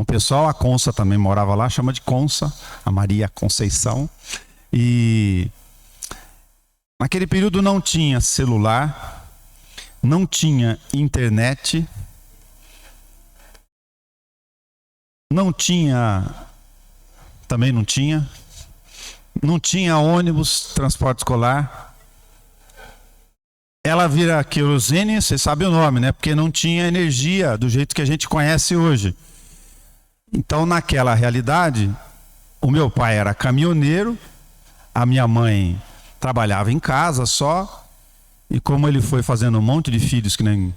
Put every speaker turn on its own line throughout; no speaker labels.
um pessoal, a Consa também morava lá, chama de Consa, a Maria Conceição. E naquele período não tinha celular, não tinha internet, também não tinha ônibus, transporte escolar. Ela vira querosene, você sabe o nome, né? Porque não tinha energia do jeito que a gente conhece hoje. Então, naquela realidade, o meu pai era caminhoneiro, a minha mãe trabalhava em casa só, e como ele foi fazendo um monte de filhos, que nem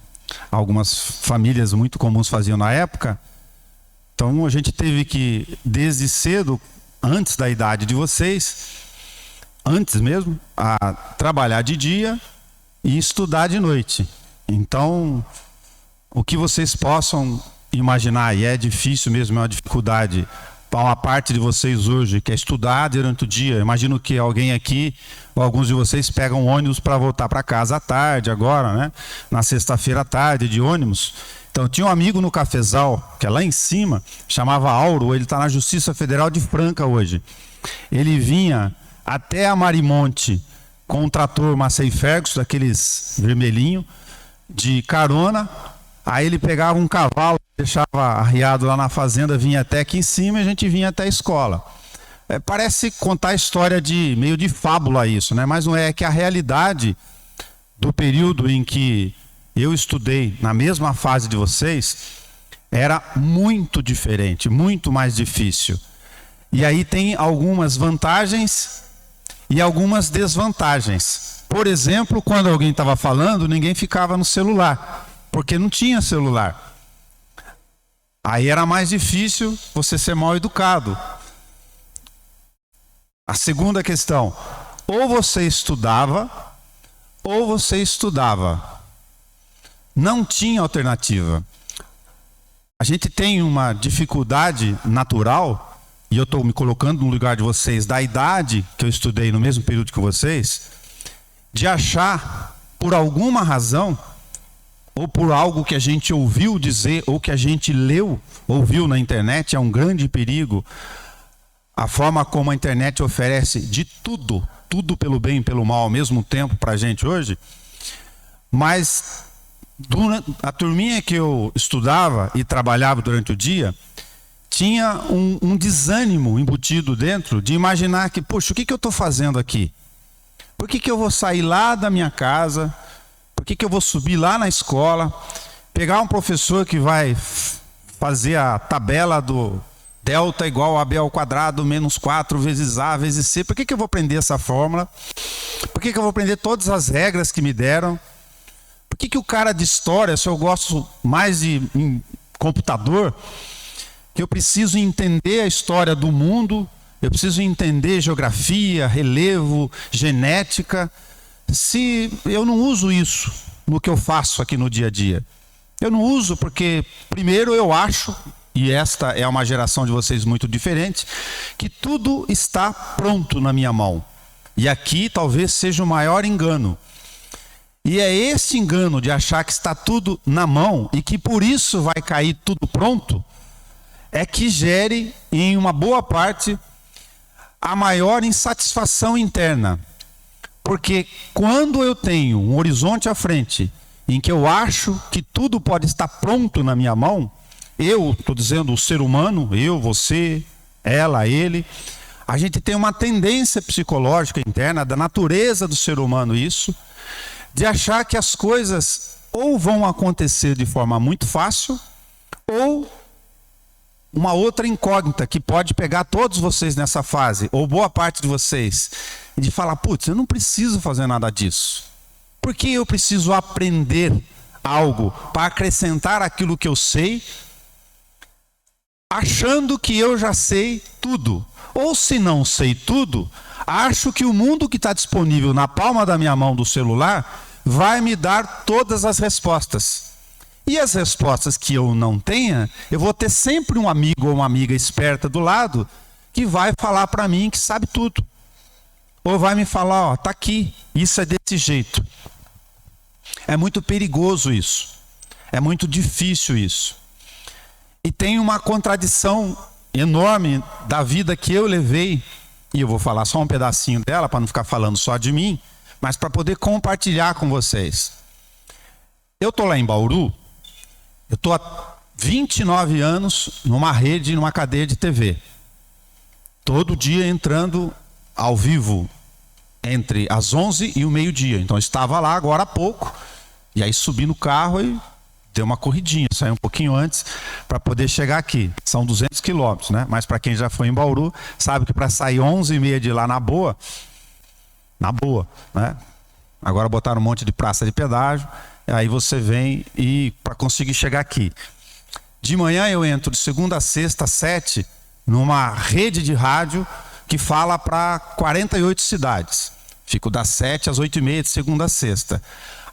algumas famílias muito comuns faziam na época, então a gente teve que, desde cedo, antes da idade de vocês, antes mesmo, a trabalhar de dia e estudar de noite. Então, o que vocês possam imaginar, e é difícil mesmo, é uma dificuldade para uma parte de vocês hoje, que é estudar durante o dia. Imagino que alguém aqui, ou alguns de vocês, pegam ônibus para voltar para casa à tarde, agora, né? Na sexta-feira à tarde, de ônibus. Então, tinha um amigo no Cafezal, que é lá em cima, chamava Auro, ele está na Justiça Federal de Franca hoje. Ele vinha até a Marimonte com um trator Massey Ferguson, daqueles vermelhinho, de carona. Aí ele pegava um cavalo, deixava arriado lá na fazenda, vinha até aqui em cima e a gente vinha até a escola. Parece contar a história meio de fábula isso, né? Mas não é, que a realidade do período em que eu estudei na mesma fase de vocês era muito diferente, muito mais difícil. E aí tem algumas vantagens e algumas desvantagens. Por exemplo, quando alguém estava falando, ninguém ficava no celular, porque não tinha celular. Aí era mais difícil você ser mal educado. A segunda questão, ou você estudava, ou você estudava. Não tinha alternativa. A gente tem uma dificuldade natural, e eu estou me colocando no lugar de vocês, da idade que eu estudei no mesmo período que vocês, de achar, por alguma razão, ou por algo que a gente ouviu dizer, ou que a gente ouviu na internet, é um grande perigo. A forma como a internet oferece de tudo, tudo pelo bem e pelo mal ao mesmo tempo para a gente hoje. Mas a turminha que eu estudava e trabalhava durante o dia, tinha um desânimo embutido dentro de imaginar que, poxa, o que eu estou fazendo aqui? Por que eu vou sair lá da minha casa? Por que eu vou subir lá na escola, pegar um professor que vai fazer a tabela do delta igual a b ao quadrado menos 4 vezes a vezes c? Por que eu vou aprender essa fórmula? Por que eu vou aprender todas as regras que me deram? Por que o cara de história, se eu gosto mais de computador, que eu preciso entender a história do mundo, eu preciso entender geografia, relevo, genética, se eu não uso isso no que eu faço aqui no dia a dia? Eu não uso porque, primeiro, eu acho, e esta é uma geração de vocês muito diferente, que tudo está pronto na minha mão. E aqui talvez seja o maior engano. E é esse engano de achar que está tudo na mão e que por isso vai cair tudo pronto, é que gere, em uma boa parte, a maior insatisfação interna. Porque quando eu tenho um horizonte à frente, em que eu acho que tudo pode estar pronto na minha mão, eu, estou dizendo o ser humano, eu, você, ela, ele, a gente tem uma tendência psicológica interna, da natureza do ser humano isso, de achar que as coisas ou vão acontecer de forma muito fácil, ou uma outra incógnita que pode pegar todos vocês nessa fase, ou boa parte de vocês, de falar, putz, eu não preciso fazer nada disso. Por que eu preciso aprender algo para acrescentar aquilo que eu sei, achando que eu já sei tudo? Ou se não sei tudo, acho que o mundo que está disponível na palma da minha mão do celular vai me dar todas as respostas. E as respostas que eu não tenha, eu vou ter sempre um amigo ou uma amiga esperta do lado que vai falar para mim que sabe tudo. Ou vai me falar, ó, tá aqui, isso é desse jeito. É muito perigoso isso. É muito difícil isso. E tem uma contradição enorme da vida que eu levei, e eu vou falar só um pedacinho dela para não ficar falando só de mim, mas para poder compartilhar com vocês. Eu estou lá em Bauru, eu estou há 29 anos numa rede, numa cadeia de TV. Todo dia entrando ao vivo, entre as 11 e o meio-dia. Então eu estava lá agora há pouco, e aí subi no carro e dei uma corridinha, saí um pouquinho antes para poder chegar aqui. São 200 quilômetros, né? Mas para quem já foi em Bauru, sabe que para sair 11h30 de lá na boa, né? Agora botaram um monte de praça de pedágio, aí você vem e para conseguir chegar aqui. De manhã eu entro de segunda a sexta, às 7, numa rede de rádio que fala para 48 cidades. Fico das 7 às 8h30 de segunda a sexta.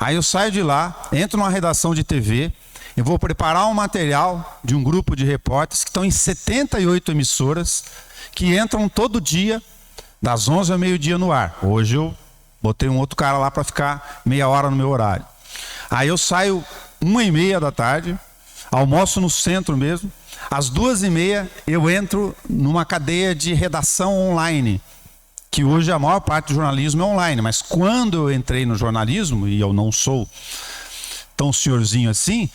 Aí eu saio de lá, entro numa redação de TV, eu vou preparar um material de um grupo de repórteres que estão em 78 emissoras, que entram todo dia, das 11 ao meio-dia no ar. Hoje eu botei um outro cara lá para ficar meia hora no meu horário. Aí eu saio 1h30 da tarde, almoço no centro mesmo, às 2h30 eu entro numa cadeia de redação online, que hoje a maior parte do jornalismo é online, mas quando eu entrei no jornalismo, e eu não sou tão senhorzinho assim,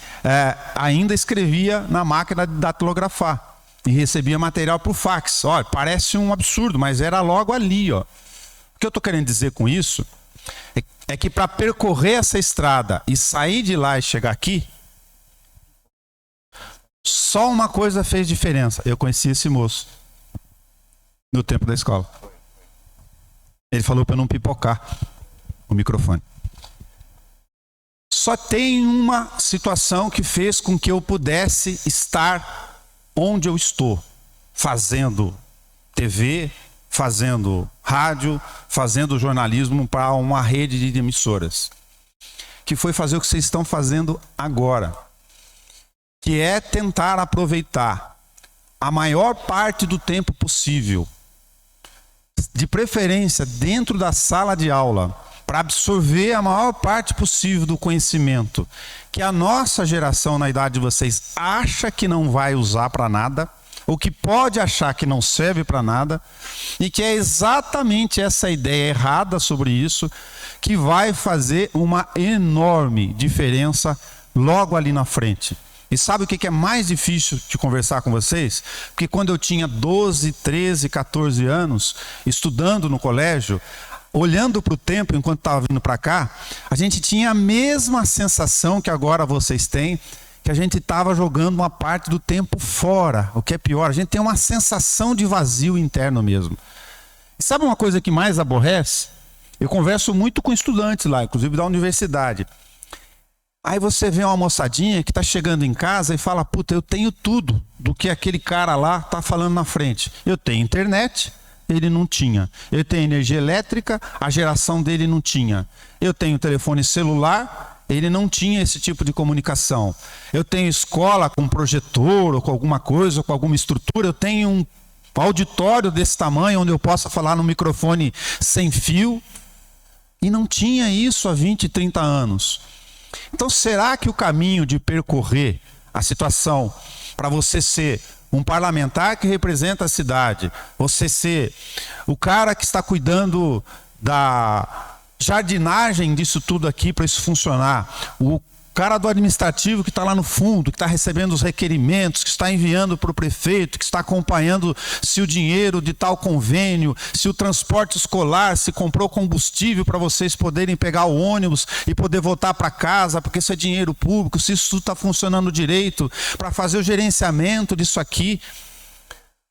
ainda escrevia na máquina de datilografar e recebia material por fax. Olha, parece um absurdo, mas era logo ali, ó. O que eu estou querendo dizer com isso é que para percorrer essa estrada e sair de lá e chegar aqui, só uma coisa fez diferença. Eu conheci esse moço no tempo da escola. Ele falou para eu não pipocar o microfone. Só tem uma situação que fez com que eu pudesse estar onde eu estou, fazendo TV, fazendo rádio, fazendo jornalismo para uma rede de emissoras, que foi fazer o que vocês estão fazendo agora, que é tentar aproveitar a maior parte do tempo possível, de preferência dentro da sala de aula, para absorver a maior parte possível do conhecimento que a nossa geração, na idade de vocês, acha que não vai usar para nada, ou que pode achar que não serve para nada, e que é exatamente essa ideia errada sobre isso que vai fazer uma enorme diferença logo ali na frente. E sabe o que é mais difícil de conversar com vocês? Porque quando eu tinha 12, 13, 14 anos, estudando no colégio, olhando para o tempo enquanto estava vindo para cá, a gente tinha a mesma sensação que agora vocês têm, que a gente estava jogando uma parte do tempo fora. O que é pior, a gente tem uma sensação de vazio interno mesmo. E sabe uma coisa que mais aborrece? Eu converso muito com estudantes lá, inclusive da universidade. Aí você vê uma moçadinha que está chegando em casa e fala: puta, eu tenho tudo do que aquele cara lá está falando na frente. Eu tenho internet, ele não tinha. Eu tenho energia elétrica, a geração dele não tinha. Eu tenho telefone celular, ele não tinha esse tipo de comunicação. Eu tenho escola com projetor ou com alguma coisa, ou com alguma estrutura. Eu tenho um auditório desse tamanho onde eu possa falar no microfone sem fio. E não tinha isso há 20, 30 anos. Então, será que o caminho de percorrer a situação para você ser um parlamentar que representa a cidade, você ser o cara que está cuidando da jardinagem disso tudo aqui para isso funcionar, o cara do administrativo que está lá no fundo, que está recebendo os requerimentos, que está enviando para o prefeito, que está acompanhando se o dinheiro de tal convênio, se o transporte escolar, se comprou combustível para vocês poderem pegar o ônibus e poder voltar para casa, porque isso é dinheiro público, se isso tudo está funcionando direito, para fazer o gerenciamento disso aqui.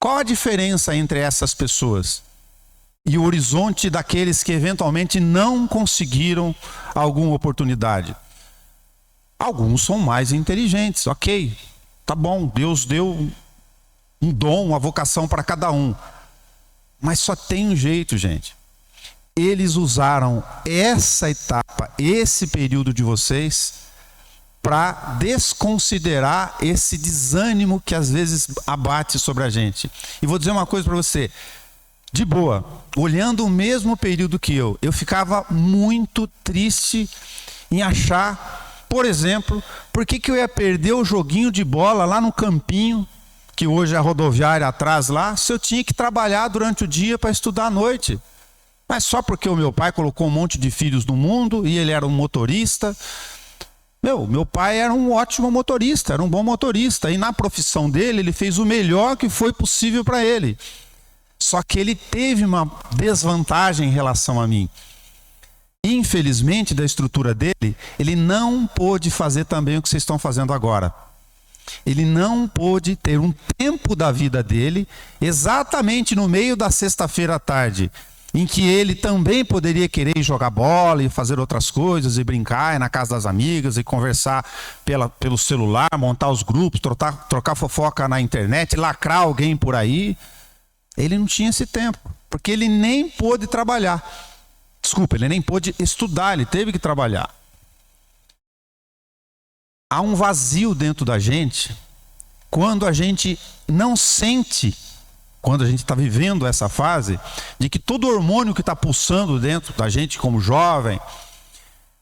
Qual a diferença entre essas pessoas e o horizonte daqueles que eventualmente não conseguiram alguma oportunidade? Alguns são mais inteligentes, ok, tá bom, Deus deu um dom, uma vocação para cada um. Mas só tem um jeito, gente. Eles usaram essa etapa, esse período de vocês, para desconsiderar esse desânimo que às vezes abate sobre a gente. E vou dizer uma coisa para você, de boa, olhando o mesmo período que eu ficava muito triste em achar Por exemplo, por que eu ia perder o joguinho de bola lá no campinho, que hoje é a rodoviária atrás lá, se eu tinha que trabalhar durante o dia para estudar à noite? Mas só porque o meu pai colocou um monte de filhos no mundo e ele era um motorista. Meu pai era um ótimo motorista, era um bom motorista. E na profissão dele, ele fez o melhor que foi possível para ele. Só que ele teve uma desvantagem em relação a mim. Infelizmente, da estrutura dele, ele não pôde fazer também o que vocês estão fazendo agora. Ele não pôde ter um tempo da vida dele, exatamente no meio da sexta-feira à tarde, em que ele também poderia querer jogar bola e fazer outras coisas, e brincar, ir na casa das amigas, e conversar pelo celular, montar os grupos, trocar fofoca na internet, lacrar alguém por aí. Ele não tinha esse tempo, porque ele nem pôde trabalhar. Desculpa, ele nem pôde estudar, ele teve que trabalhar. Há um vazio dentro da gente quando a gente não sente, quando a gente está vivendo essa fase, de que todo hormônio que está pulsando dentro da gente como jovem,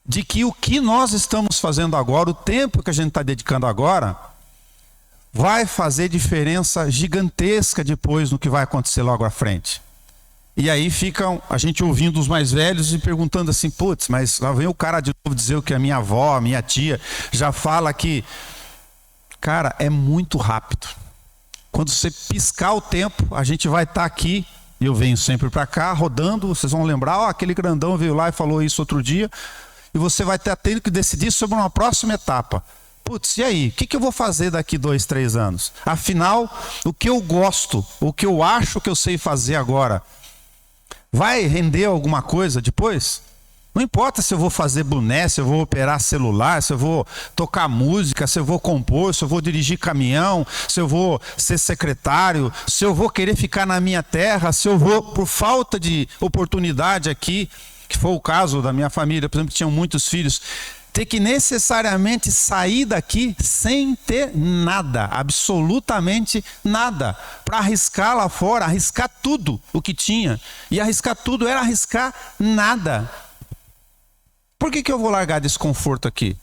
de que o que nós estamos fazendo agora, o tempo que a gente está dedicando agora, vai fazer diferença gigantesca depois no que vai acontecer logo à frente. E aí fica a gente ouvindo os mais velhos e perguntando assim, putz, mas lá vem o cara de novo dizer o que a minha avó, a minha tia já fala que... Cara, é muito rápido. Quando você piscar o tempo, a gente vai estar aqui, e eu venho sempre para cá, rodando, vocês vão lembrar, aquele grandão veio lá e falou isso outro dia, e você vai estar tendo que decidir sobre uma próxima etapa. Putz, e aí? O que eu vou fazer daqui 2, 3 anos? Afinal, o que eu gosto, o que eu acho que eu sei fazer agora, vai render alguma coisa depois? Não importa se eu vou fazer boné, se eu vou operar celular, se eu vou tocar música, se eu vou compor, se eu vou dirigir caminhão, se eu vou ser secretário, se eu vou querer ficar na minha terra, se eu vou, por falta de oportunidade aqui, que foi o caso da minha família, por exemplo, que tinham muitos filhos, ter que necessariamente sair daqui sem ter nada, absolutamente nada, para arriscar lá fora, arriscar tudo o que tinha. E arriscar tudo era arriscar nada. Por que eu vou largar desse conforto aqui?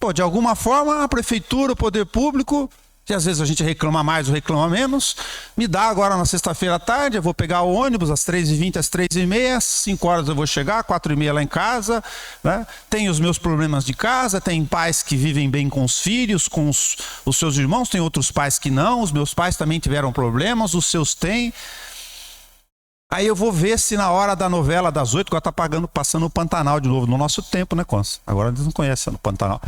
Pô, de alguma forma a prefeitura, o poder público, que às vezes a gente reclama mais ou reclama menos, me dá agora na sexta-feira à tarde, eu vou pegar o ônibus às 3h20, às 3h30, 5 horas eu vou chegar, 4h30 lá em casa, né? Tem os meus problemas de casa, tem pais que vivem bem com os filhos, com os seus irmãos, tem outros pais que não, os meus pais também tiveram problemas, os seus têm. Aí eu vou ver se na hora da novela das 8, agora tá passando o Pantanal de novo, no nosso tempo, né, Consa? Agora eles não conhecem o Pantanal.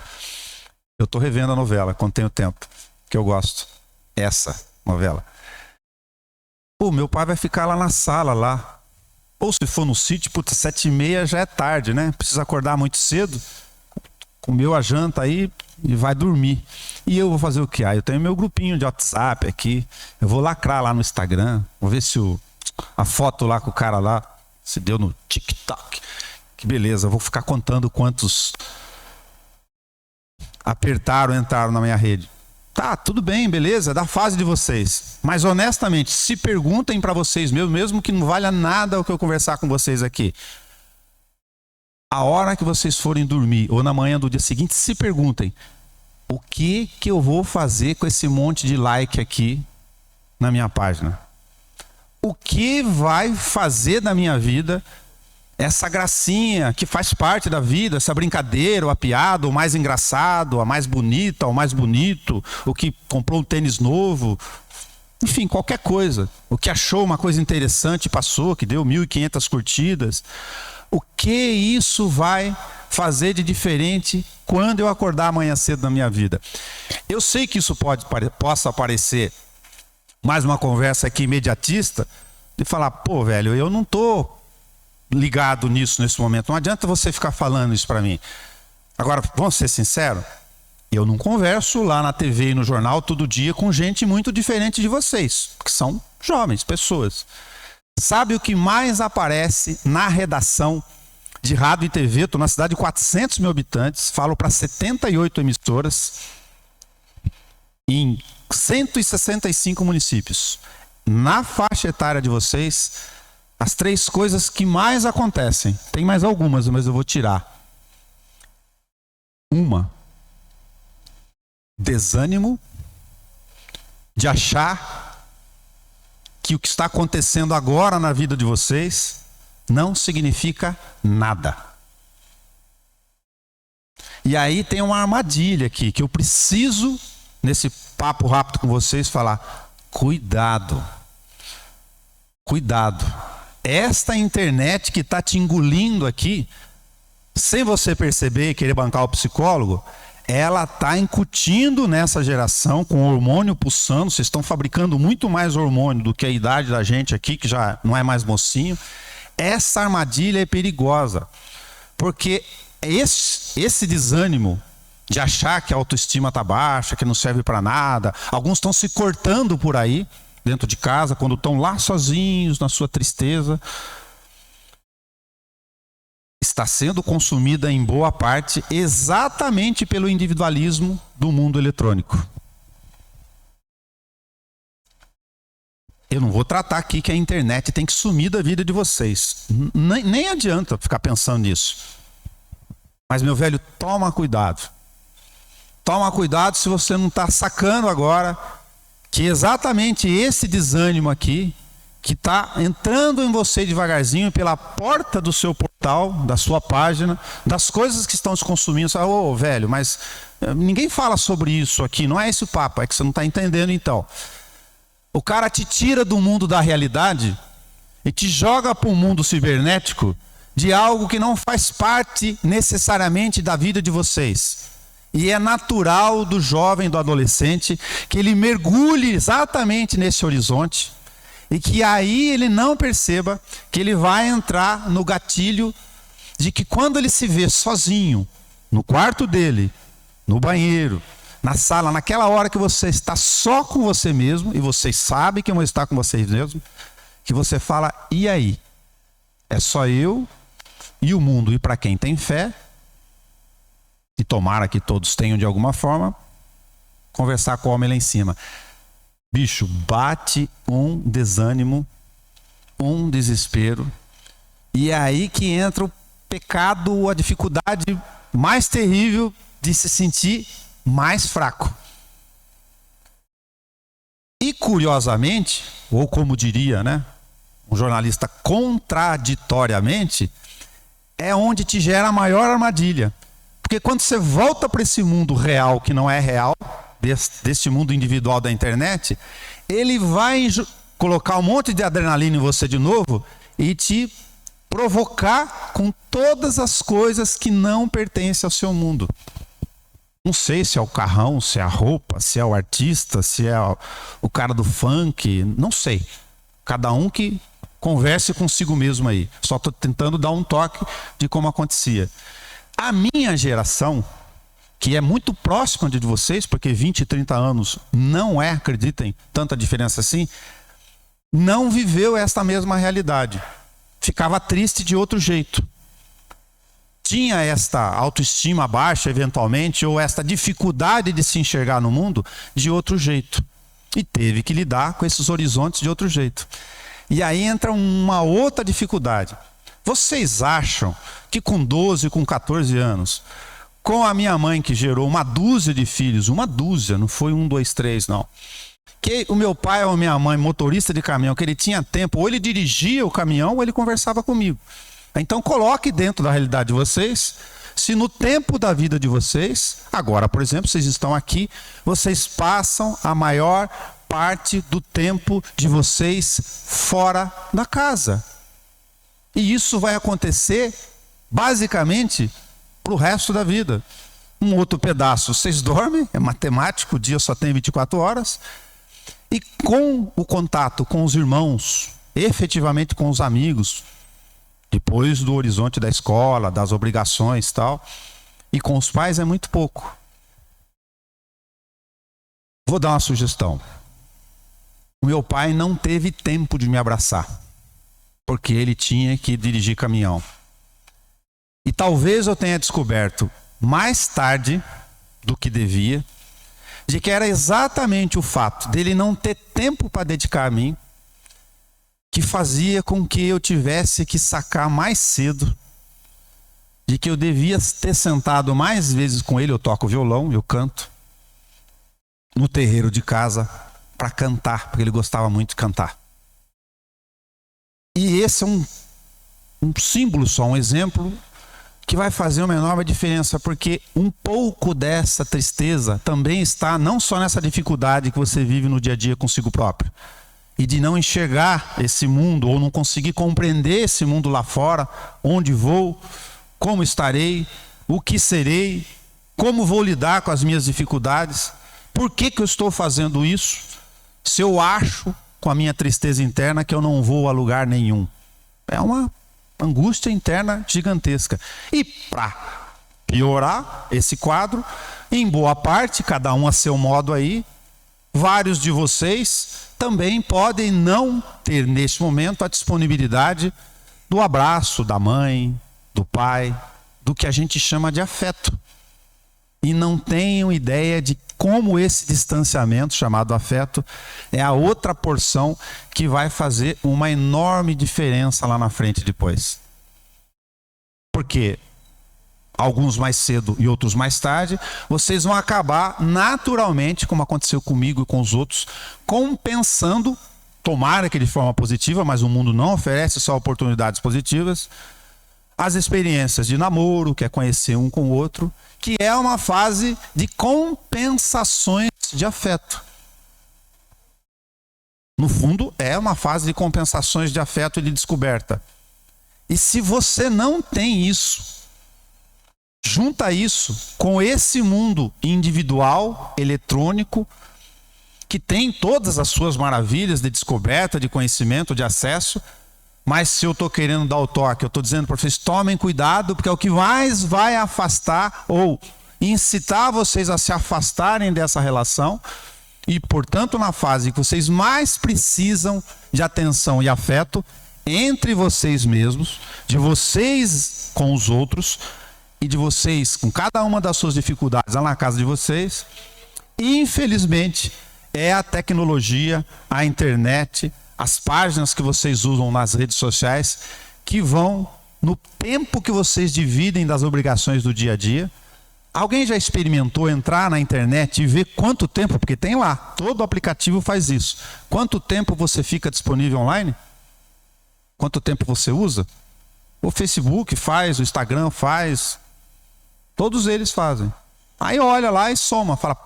Eu tô revendo a novela quando tenho tempo, que eu gosto. Essa novela. Pô, meu pai vai ficar lá na sala, lá. Ou se for no sítio, putz, 7h30 já é tarde, né? Precisa acordar muito cedo, comeu a janta aí e vai dormir. E eu vou fazer o quê? Eu tenho meu grupinho de WhatsApp aqui, eu vou lacrar lá no Instagram, vou ver se a foto lá com o cara lá se deu no TikTok. Que beleza, eu vou ficar contando quantos entraram na minha rede. Tá, tudo bem, beleza, da fase de vocês. Mas honestamente, se perguntem para vocês mesmo que não valha nada o que eu conversar com vocês aqui. A hora que vocês forem dormir ou na manhã do dia seguinte, se perguntem: o que eu vou fazer com esse monte de like aqui na minha página? O que vai fazer da minha vida essa gracinha que faz parte da vida, essa brincadeira, a piada, o mais engraçado, a mais bonita, o mais bonito, o que comprou um tênis novo, enfim, qualquer coisa. O que achou uma coisa interessante, passou, que deu 1.500 curtidas. O que isso vai fazer de diferente quando eu acordar amanhã cedo na minha vida? Eu sei que isso possa parecer mais uma conversa aqui imediatista, de falar, pô, velho, eu não tô ligado nisso nesse momento, não adianta você ficar falando isso para mim. Agora, vamos ser sinceros, eu não converso lá na TV e no jornal todo dia com gente muito diferente de vocês, que são jovens, pessoas. Sabe o que mais aparece na redação de rádio e TV? Estou na cidade de 400 mil habitantes, falo para 78 emissoras, em 165 municípios. Na faixa etária de vocês, as 3 coisas que mais acontecem, tem mais algumas, mas eu vou tirar. Uma desânimo, de achar que o que está acontecendo agora na vida de vocês não significa nada. E aí tem uma armadilha aqui, que eu preciso, nesse papo rápido com vocês, falar: cuidado. Cuidado. Esta internet que está te engolindo aqui, sem você perceber e querer bancar o psicólogo, ela está incutindo nessa geração com hormônio pulsando. Vocês estão fabricando muito mais hormônio do que a idade da gente aqui, que já não é mais mocinho. Essa armadilha é perigosa, porque esse desânimo de achar que a autoestima está baixa, que não serve para nada, alguns estão se cortando por aí, dentro de casa, quando estão lá sozinhos, na sua tristeza, está sendo consumida em boa parte exatamente pelo individualismo do mundo eletrônico. Eu não vou tratar aqui que a internet tem que sumir da vida de vocês. Nem adianta ficar pensando nisso. Mas, meu velho, toma cuidado. Toma cuidado se você não está sacando agora que exatamente esse desânimo aqui, que está entrando em você devagarzinho pela porta do seu portal, da sua página, das coisas que estão te consumindo. Você fala: ô, velho, mas ninguém fala sobre isso aqui, não é esse o papo, é que você não está entendendo então. O cara te tira do mundo da realidade e te joga para o mundo cibernético de algo que não faz parte necessariamente da vida de vocês. E é natural do jovem, do adolescente, que ele mergulhe exatamente nesse horizonte e que aí ele não perceba que ele vai entrar no gatilho de que quando ele se vê sozinho, no quarto dele, no banheiro, na sala, naquela hora que você está só com você mesmo, e vocês sabem que vão estar com vocês mesmos, que você fala: e aí? É só eu e o mundo. E para quem tem fé, e tomara que todos tenham de alguma forma, conversar com o homem lá em cima. Bicho, bate um desânimo, um desespero, e é aí que entra o pecado, a dificuldade mais terrível de se sentir mais fraco. E curiosamente, ou como diria, né, um jornalista, contraditoriamente, é onde te gera a maior armadilha. Porque quando você volta para esse mundo real, que não é real, deste mundo individual da internet, ele vai colocar um monte de adrenalina em você de novo e te provocar com todas as coisas que não pertencem ao seu mundo. Não sei se é o carrão, se é a roupa, se é o artista, se é o cara do funk, não sei. Cada um que converse consigo mesmo aí. Só estou tentando dar um toque de como acontecia. A minha geração, que é muito próxima de vocês, porque 20 e 30 anos não é, acreditem, tanta diferença assim, não viveu esta mesma realidade. Ficava triste de outro jeito. Tinha esta autoestima baixa, eventualmente, ou esta dificuldade de se enxergar no mundo de outro jeito. E teve que lidar com esses horizontes de outro jeito. E aí entra uma outra dificuldade. Vocês acham que com 12, com 14 anos, com a minha mãe que gerou uma dúzia de filhos, uma dúzia, não foi 1, 2, 3, não. Que o meu pai ou a minha mãe, motorista de caminhão, que ele tinha tempo, ou ele dirigia o caminhão ou ele conversava comigo. Então coloque dentro da realidade de vocês, se no tempo da vida de vocês, agora, por exemplo, vocês estão aqui, vocês passam a maior parte do tempo de vocês fora da casa. E isso vai acontecer, basicamente, para o resto da vida. Um outro pedaço, vocês dormem, é matemático, o dia só tem 24 horas. E com o contato com os irmãos, efetivamente com os amigos, depois do horizonte da escola, das obrigações e tal, e com os pais é muito pouco. Vou dar uma sugestão. O meu pai não teve tempo de me abraçar, porque ele tinha que dirigir caminhão. E talvez eu tenha descoberto mais tarde do que devia, de que era exatamente o fato dele não ter tempo para dedicar a mim, que fazia com que eu tivesse que sacar mais cedo, de que eu devia ter sentado mais vezes com ele. Eu toco violão, eu canto, no terreiro de casa para cantar, porque ele gostava muito de cantar. E esse é um símbolo só, um exemplo que vai fazer uma enorme diferença, porque um pouco dessa tristeza também está não só nessa dificuldade que você vive no dia a dia consigo próprio, e de não enxergar esse mundo, ou não conseguir compreender esse mundo lá fora, onde vou, como estarei, o que serei, como vou lidar com as minhas dificuldades, por que eu estou fazendo isso, se eu acho com a minha tristeza interna que eu não vou a lugar nenhum. É uma angústia interna gigantesca. E para piorar esse quadro, em boa parte, cada um a seu modo aí, vários de vocês também podem não ter neste momento a disponibilidade do abraço da mãe, do pai, do que a gente chama de afeto. E não tenham ideia de como esse distanciamento, chamado afeto, é a outra porção que vai fazer uma enorme diferença lá na frente depois. Porque alguns mais cedo e outros mais tarde, vocês vão acabar naturalmente, como aconteceu comigo e com os outros, compensando, tomara que de forma positiva, mas o mundo não oferece só oportunidades positivas, as experiências de namoro, que é conhecer um com o outro, que é uma fase de compensações de afeto. No fundo, é uma fase de compensações de afeto e de descoberta. E se você não tem isso, junta isso com esse mundo individual, eletrônico, que tem todas as suas maravilhas de descoberta, de conhecimento, de acesso, mas se eu estou querendo dar o toque, eu estou dizendo para vocês, tomem cuidado, porque é o que mais vai afastar ou incitar vocês a se afastarem dessa relação e, portanto, na fase que vocês mais precisam de atenção e afeto entre vocês mesmos, de vocês com os outros e de vocês com cada uma das suas dificuldades lá na casa de vocês, infelizmente, é a tecnologia, a internet, as páginas que vocês usam nas redes sociais, que vão, no tempo que vocês dividem das obrigações do dia a dia. Alguém já experimentou entrar na internet e ver quanto tempo, porque tem lá, todo aplicativo faz isso, quanto tempo você fica disponível online? Quanto tempo você usa? O Facebook faz, o Instagram faz, todos eles fazem. Aí olha lá e soma, fala,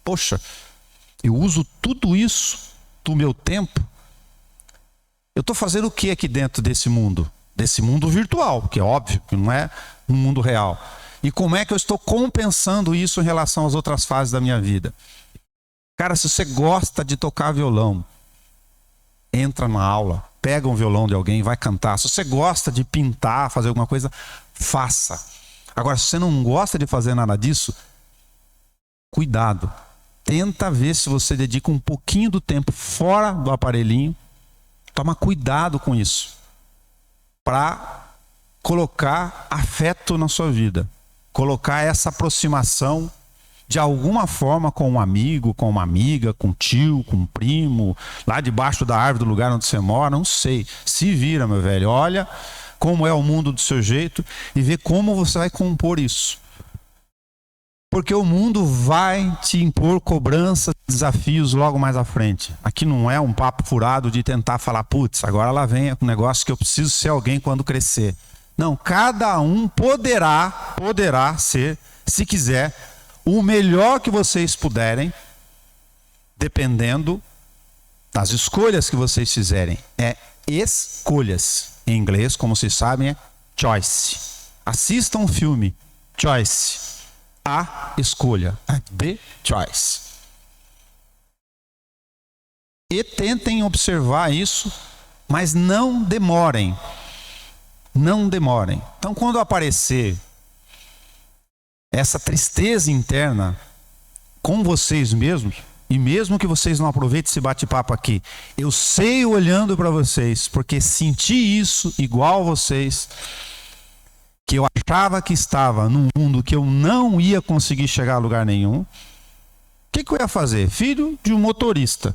poxa, eu uso tudo isso do meu tempo. Eu estou fazendo o que aqui dentro desse mundo? Desse mundo virtual, que é óbvio que não é um mundo real. E como é que eu estou compensando isso em relação às outras fases da minha vida? Cara, se você gosta de tocar violão, entra na aula, pega um violão de alguém, vai cantar. Se você gosta de pintar, fazer alguma coisa, faça. Agora, se você não gosta de fazer nada disso, cuidado. Tenta ver se você dedica um pouquinho do tempo fora do aparelhinho. Toma cuidado com isso, para colocar afeto na sua vida, colocar essa aproximação de alguma forma com um amigo, com uma amiga, com um tio, com um primo, lá debaixo da árvore do lugar onde você mora, não sei. Se vira, meu velho, olha como é o mundo do seu jeito e vê como você vai compor isso. Porque o mundo vai te impor cobranças, desafios logo mais à frente. Aqui não é um papo furado de tentar falar, putz, agora lá vem um negócio que eu preciso ser alguém quando crescer. Não, cada um poderá ser, se quiser, o melhor que vocês puderem, dependendo das escolhas que vocês fizerem. É escolhas. Em inglês, como vocês sabem, é choice. Assistam um filme, choice. A escolha, the choice. E tentem observar isso, mas não demorem. Não demorem. Então, quando aparecer essa tristeza interna com vocês mesmos, e mesmo que vocês não aproveitem esse bate-papo aqui, eu sei olhando para vocês, porque senti isso igual vocês, que eu achava que estava num mundo que eu não ia conseguir chegar a lugar nenhum. O que eu ia fazer? Filho de um motorista.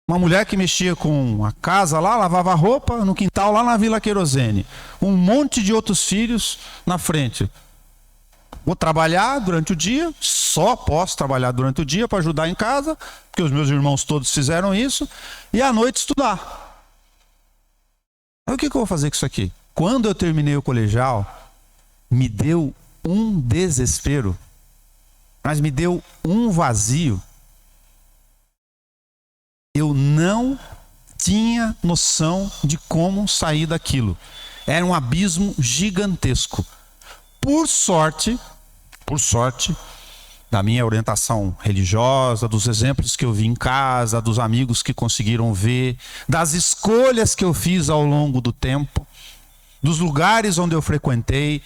Uma mulher que mexia com a casa lá, lavava roupa no quintal lá na Vila Querosene. Um monte de outros filhos na frente. vou trabalhar durante o dia, só posso trabalhar durante o dia para ajudar em casa, porque os meus irmãos todos fizeram isso, e à noite estudar. Aí o que eu vou fazer com isso aqui? Quando eu terminei o colegial, me deu um desespero, mas me deu um vazio. Eu não tinha noção de como sair daquilo. Era um abismo gigantesco. Por sorte, da minha orientação religiosa, dos exemplos que eu vi em casa, dos amigos que conseguiram ver, das escolhas que eu fiz ao longo do tempo, dos lugares onde eu frequentei,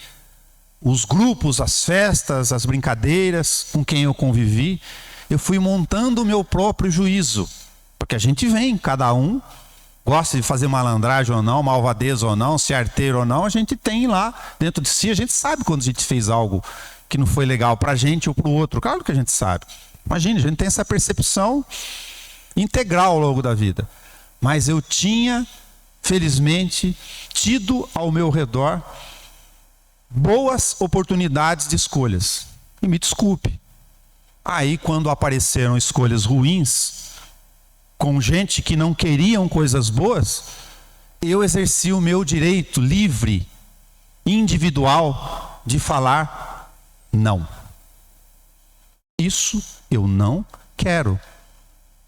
os grupos, as festas, as brincadeiras com quem eu convivi, eu fui montando o meu próprio juízo. Porque a gente vem, cada um gosta de fazer malandragem ou não, malvadeza ou não, ser arteiro ou não, a gente tem lá dentro de si, a gente sabe quando a gente fez algo que não foi legal para a gente ou para o outro, claro que a gente sabe. Imagina, a gente tem essa percepção integral ao longo da vida. Mas eu tinha, felizmente, tido ao meu redor boas oportunidades de escolhas. E me desculpe. Aí, quando apareceram escolhas ruins, com gente que não queriam coisas boas, eu exerci o meu direito livre, individual, de falar não. Isso eu não quero.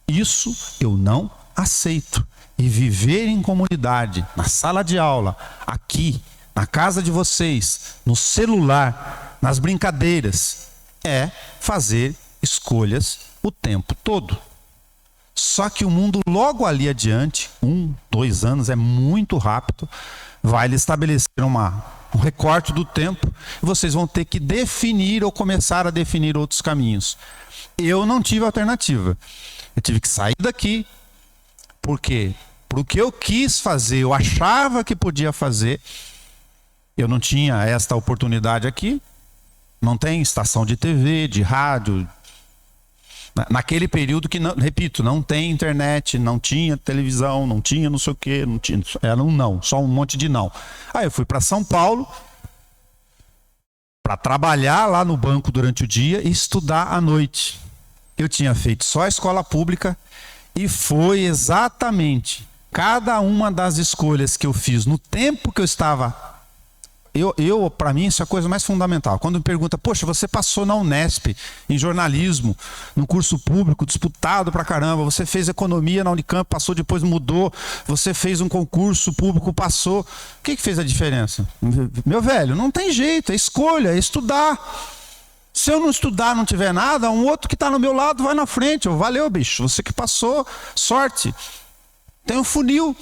Isso eu não aceito. E viver em comunidade, na sala de aula, aqui, na casa de vocês, no celular, nas brincadeiras, é fazer escolhas o tempo todo. Só que o mundo logo ali adiante, 1, 2 anos, é muito rápido, vai lhe estabelecer um recorte do tempo e vocês vão ter que definir ou começar a definir outros caminhos. Eu não tive alternativa. Eu tive que sair daqui, porque para o que eu quis fazer, eu achava que podia fazer, eu não tinha esta oportunidade aqui, não tem estação de TV, de rádio. Naquele período que, repito, não tem internet, não tinha televisão, não tinha não sei o quê, não tinha, era um não, só um monte de não. Aí eu fui para São Paulo para trabalhar lá no banco durante o dia e estudar à noite. Eu tinha feito só a escola pública e foi exatamente cada uma das escolhas que eu fiz no tempo que eu estava. Para mim, isso é a coisa mais fundamental. Quando me pergunta, poxa, você passou na Unesp, em jornalismo, no curso público, disputado pra caramba, você fez economia na Unicamp, passou, depois mudou, você fez um concurso público, passou. O que fez a diferença? Meu velho, não tem jeito, é escolha, é estudar. Se eu não estudar, não tiver nada, um outro que está no meu lado vai na frente. Valeu, bicho, você que passou, sorte. Tem um funil.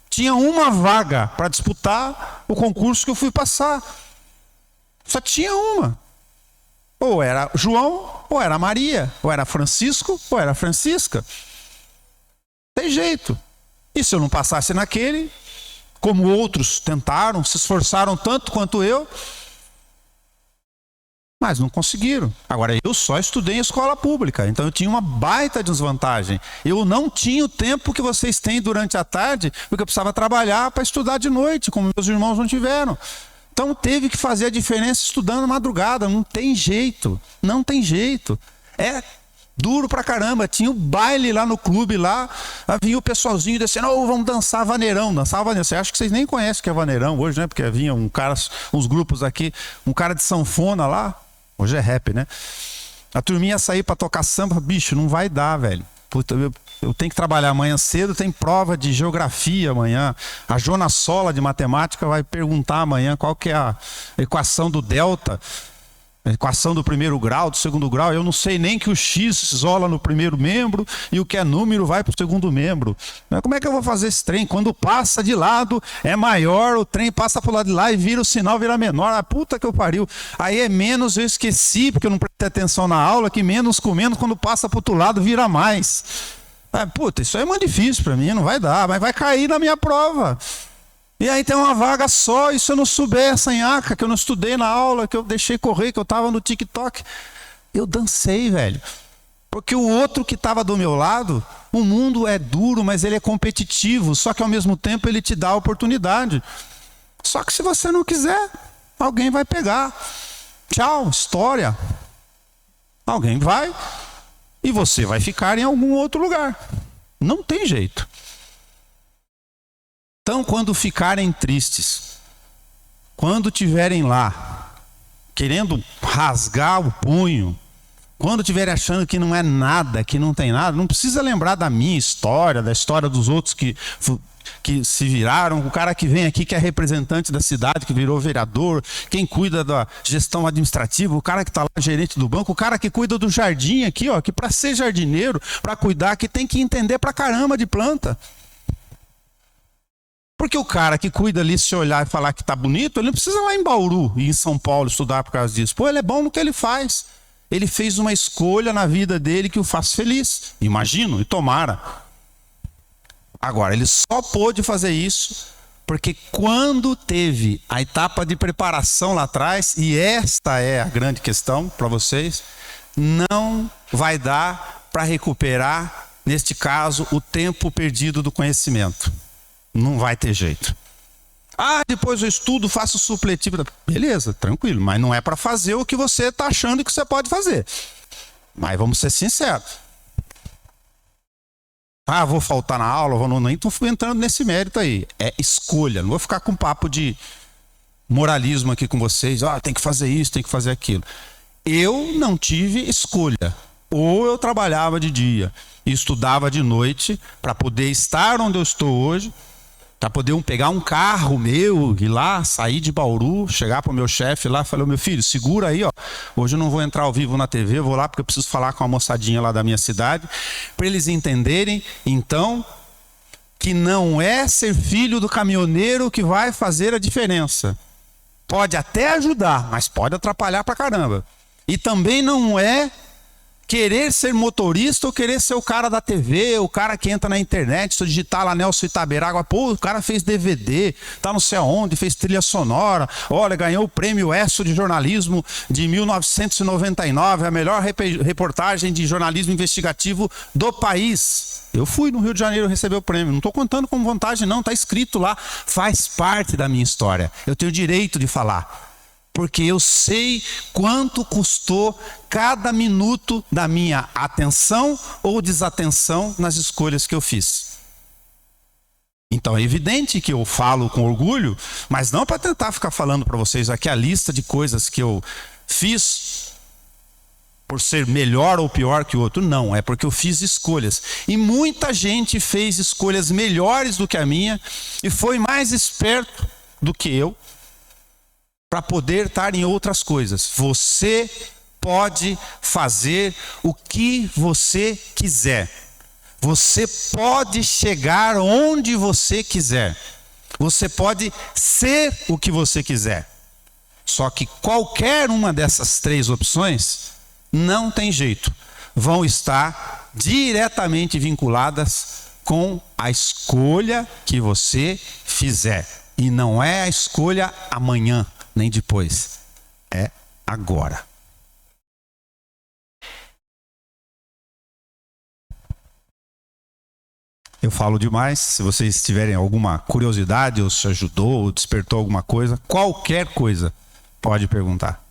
Tinha uma vaga para disputar o concurso que eu fui passar. Só tinha uma. Ou era João, ou era Maria, ou era Francisco, ou era Francisca. Tem jeito. E se eu não passasse naquele, como outros tentaram, se esforçaram tanto quanto eu, mas não conseguiram. Agora, eu só estudei em escola pública, então eu tinha uma baita desvantagem. Eu não tinha o tempo que vocês têm durante a tarde, porque eu precisava trabalhar para estudar de noite, como meus irmãos não tiveram. Então teve que fazer a diferença estudando madrugada, não tem jeito, não tem jeito. É duro pra caramba, tinha o baile lá no clube, lá vinha o pessoalzinho descendo, vamos dançar vaneirão, Você acha que vocês nem conhecem o que é vaneirão hoje, né? Porque vinha uns grupos aqui, um cara de sanfona lá, hoje é rap, né? A turminha ia sair pra tocar samba, bicho, não vai dar, velho. Puta, eu tenho que trabalhar amanhã cedo, tem prova de geografia amanhã. A Jona Sola de matemática vai perguntar amanhã qual que é a equação do delta, a equação do primeiro grau, do segundo grau. Eu não sei nem que o x isola no primeiro membro e o que é número vai para o segundo membro. Mas como é que eu vou fazer esse trem? Quando passa de lado é maior, o trem passa para o lado de lá e vira o sinal, vira menor. Ah, puta que eu pariu. Aí é menos, eu esqueci, porque eu não prestei atenção na aula, que menos com menos, quando passa para o outro lado, vira mais. Ah, puta, isso aí é muito difícil para mim, não vai dar, mas vai cair na minha prova. E aí tem uma vaga só, e se eu não souber essa nhaca, que eu não estudei na aula, que eu deixei correr, que eu estava no TikTok, eu dancei, velho. Porque o outro que estava do meu lado, o mundo é duro, mas ele é competitivo, só que ao mesmo tempo ele te dá a oportunidade. Só que se você não quiser, alguém vai pegar. Tchau, história. Alguém vai e você vai ficar em algum outro lugar. Não tem jeito. Então, quando ficarem tristes, quando estiverem lá, querendo rasgar o punho, quando estiverem achando que não é nada, que não tem nada, não precisa lembrar da minha história, da história dos outros que se viraram, o cara que vem aqui que é representante da cidade, que virou vereador, quem cuida da gestão administrativa, o cara que está lá, gerente do banco, o cara que cuida do jardim aqui, ó, que para ser jardineiro, para cuidar, que tem que entender pra caramba de planta. Porque o cara que cuida ali, se olhar e falar que tá bonito, ele não precisa ir lá em Bauru e em São Paulo estudar por causa disso. Pô, ele é bom no que ele faz. Ele fez uma escolha na vida dele que o faz feliz. Imagino, e tomara. Agora, ele só pôde fazer isso porque quando teve a etapa de preparação lá atrás, e esta é a grande questão para vocês, não vai dar para recuperar, neste caso, o tempo perdido do conhecimento. Não vai ter jeito. Ah, depois eu estudo, faço supletivo. Beleza, tranquilo, mas não é para fazer o que você está achando que você pode fazer. Mas vamos ser sinceros. Ah, vou faltar na aula, nem estou entrando nesse mérito aí. É escolha, não vou ficar com papo de moralismo aqui com vocês. Ah, tem que fazer isso, tem que fazer aquilo. Eu não tive escolha. Ou eu trabalhava de dia e estudava de noite para poder estar onde eu estou hoje, para poder pegar um carro meu, ir lá, sair de Bauru, chegar para o meu chefe lá e falar: meu filho, segura aí, ó. Hoje eu não vou entrar ao vivo na TV, eu vou lá porque eu preciso falar com a moçadinha lá da minha cidade, para eles entenderem, então, que não é ser filho do caminhoneiro que vai fazer a diferença. Pode até ajudar, mas pode atrapalhar pra caramba. E também não é querer ser motorista ou querer ser o cara da TV, o cara que entra na internet, se eu digitar lá Nelson Itaberaba, pô, o cara fez DVD, tá não sei aonde, fez trilha sonora, olha, ganhou o prêmio ESSO de jornalismo de 1999, a melhor reportagem de jornalismo investigativo do país. Eu fui no Rio de Janeiro receber o prêmio, não estou contando como vantagem não, tá escrito lá, faz parte da minha história, eu tenho o direito de falar. Porque eu sei quanto custou cada minuto da minha atenção ou desatenção nas escolhas que eu fiz. Então é evidente que eu falo com orgulho, mas não para tentar ficar falando para vocês aqui a lista de coisas que eu fiz por ser melhor ou pior que o outro. Não, é porque eu fiz escolhas. E muita gente fez escolhas melhores do que a minha e foi mais esperto do que eu, para poder estar em outras coisas. Você pode fazer o que você quiser. Você pode chegar onde você quiser. Você pode ser o que você quiser. Só que qualquer uma dessas três opções, não tem jeito. Vão estar diretamente vinculadas com a escolha que você fizer. E não é a escolha amanhã, nem depois, é agora. Eu falo demais, se vocês tiverem alguma curiosidade, ou se ajudou, ou despertou alguma coisa, qualquer coisa, pode perguntar.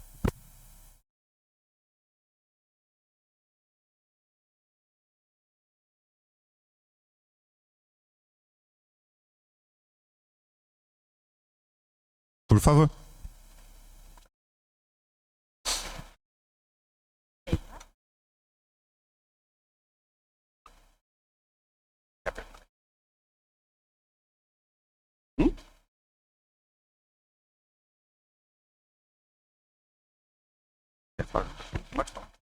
Por favor. Pode falar.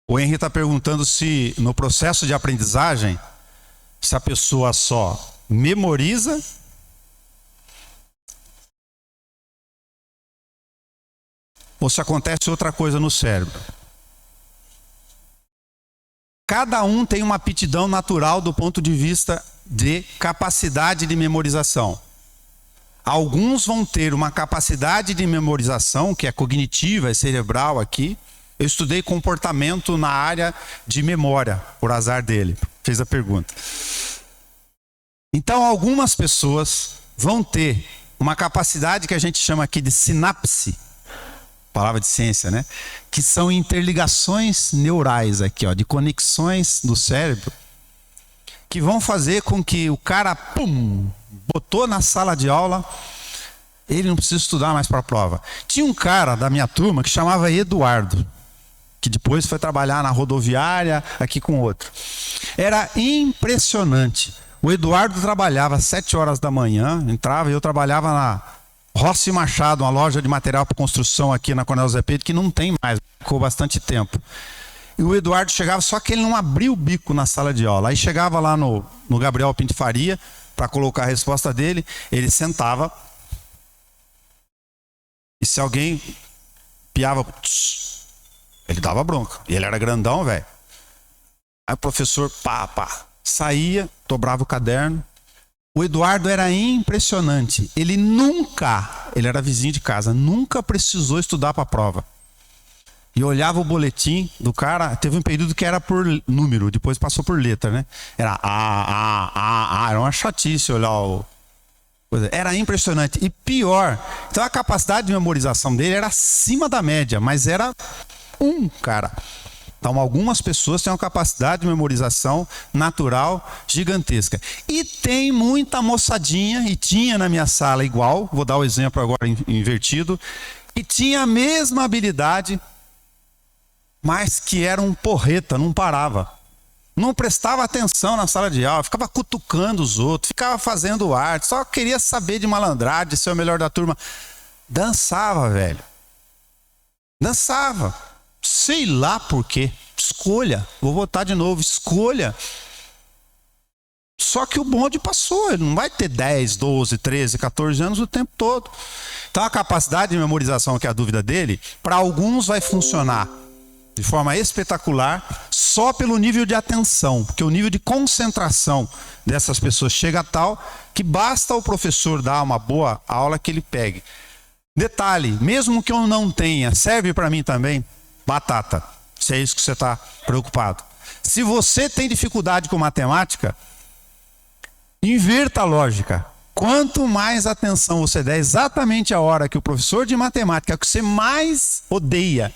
O Henry está perguntando se no processo de aprendizagem, se a pessoa só memoriza ou se acontece outra coisa no cérebro. Cada um tem uma aptidão natural do ponto de vista de capacidade de memorização. Alguns vão ter uma capacidade de memorização, que é cognitiva, é cerebral aqui. Eu estudei comportamento na área de memória, por azar dele. Fez a pergunta. Então, algumas pessoas vão ter uma capacidade que a gente chama aqui de sinapse, palavra de ciência, né? Que são interligações neurais aqui, ó, de conexões do cérebro, que vão fazer com que o cara, botou na sala de aula, ele não precisa estudar mais para a prova. Tinha um cara da minha turma que chamava Eduardo, que depois foi trabalhar na rodoviária, aqui com outro. Era impressionante. O Eduardo trabalhava às 7 horas da manhã, entrava e eu trabalhava na Rossi Machado, uma loja de material para construção aqui na Coronel Zé Pedro, que não tem mais, ficou bastante tempo. E o Eduardo chegava, só que ele não abria o bico na sala de aula. Aí chegava lá no Gabriel Pinto Faria, para colocar a resposta dele, ele sentava. E se alguém piava, ele dava bronca. E ele era grandão, velho. Aí o professor, saía, dobrava o caderno. O Eduardo era impressionante. Ele era vizinho de casa, nunca precisou estudar para a prova. E olhava o boletim do cara, teve um período que era por número, depois passou por letra, né? Era era uma chatice olhar o... Era impressionante. E pior, então a capacidade de memorização dele era acima da média, mas era cara. Então algumas pessoas têm uma capacidade de memorização natural gigantesca. E tem muita moçadinha, e tinha na minha sala igual, vou dar o exemplo agora invertido, e tinha a mesma habilidade, mas que era um porreta, não parava. Não prestava atenção na sala de aula, ficava cutucando os outros, ficava fazendo arte, só queria saber de malandragem, de ser o melhor da turma. Dançava, velho. Dançava. Sei lá por quê. Escolha. Vou votar de novo. Escolha. Só que o bonde passou. Ele não vai ter 10, 12, 13, 14 anos o tempo todo. Então a capacidade de memorização, que é a dúvida dele, para alguns vai funcionar de forma espetacular só pelo nível de atenção, porque o nível de concentração dessas pessoas chega a tal que basta o professor dar uma boa aula que ele pegue. Detalhe, mesmo que eu não tenha, serve para mim também, batata, se é isso que você está preocupado. Se você tem dificuldade com matemática, inverta a lógica. Quanto mais atenção você der exatamente a hora que o professor de matemática, que você mais odeia,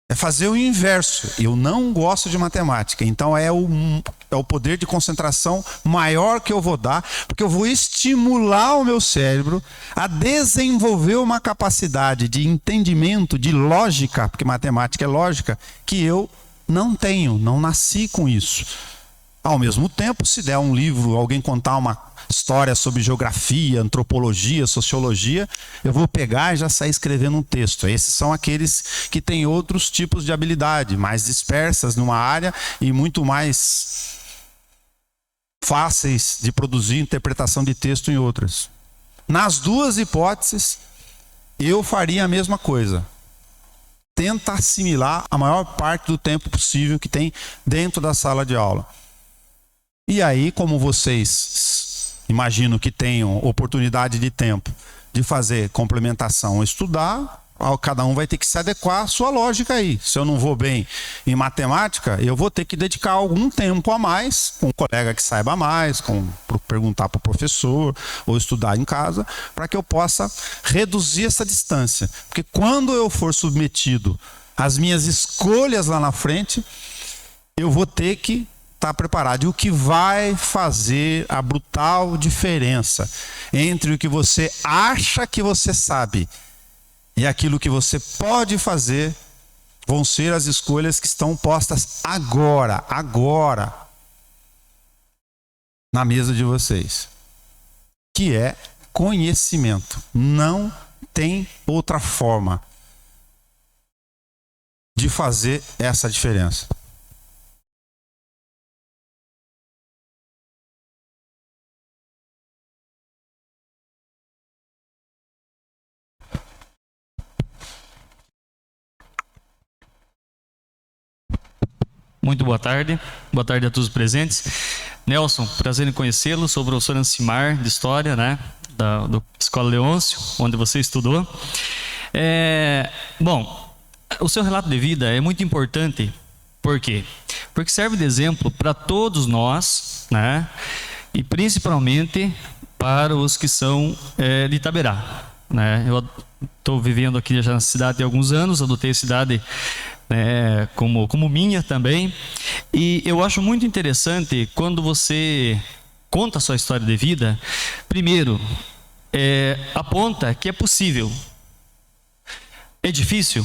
é fazer o inverso. Eu não gosto de matemática, então é o poder de concentração maior que eu vou dar, porque eu vou estimular o meu cérebro a desenvolver uma capacidade de entendimento, de lógica, porque matemática é lógica, que eu não tenho, não nasci com isso. Ao mesmo tempo, se der um livro, alguém contar uma história sobre geografia, antropologia, sociologia, eu vou pegar e já sair escrevendo um texto. Esses são aqueles que têm outros tipos de habilidade, mais dispersas numa área e muito mais fáceis de produzir interpretação de texto em outras. Nas duas hipóteses, eu faria a mesma coisa. Tenta assimilar a maior parte do tempo possível que tem dentro da sala de aula. E aí, como vocês imagino que tenham oportunidade de tempo de fazer complementação ou estudar, cada um vai ter que se adequar à sua lógica aí. Se eu não vou bem em matemática, eu vou ter que dedicar algum tempo a mais, com um colega que saiba mais, perguntar para o professor, ou estudar em casa, para que eu possa reduzir essa distância. Porque quando eu for submetido às minhas escolhas lá na frente, eu vou ter que estar preparado. E o que vai fazer a brutal diferença entre o que você acha que você sabe e aquilo que você pode fazer vão ser as escolhas que estão postas agora, na mesa de vocês, que é conhecimento. Não tem outra forma de fazer essa diferença.
Muito boa tarde. Boa tarde a todos os presentes. Nelson, prazer em conhecê-lo. Sou o professor Ancimar, de História, né? Da Escola Leôncio, onde você estudou. Bom, o seu relato de vida é muito importante. Por quê? Porque serve de exemplo para todos nós, né? E principalmente para os que são de Itaberá, né? Eu estou vivendo aqui já na cidade há alguns anos, adotei a cidade como minha também, e eu acho muito interessante quando você conta a sua história de vida. Primeiro, aponta que é possível. É difícil,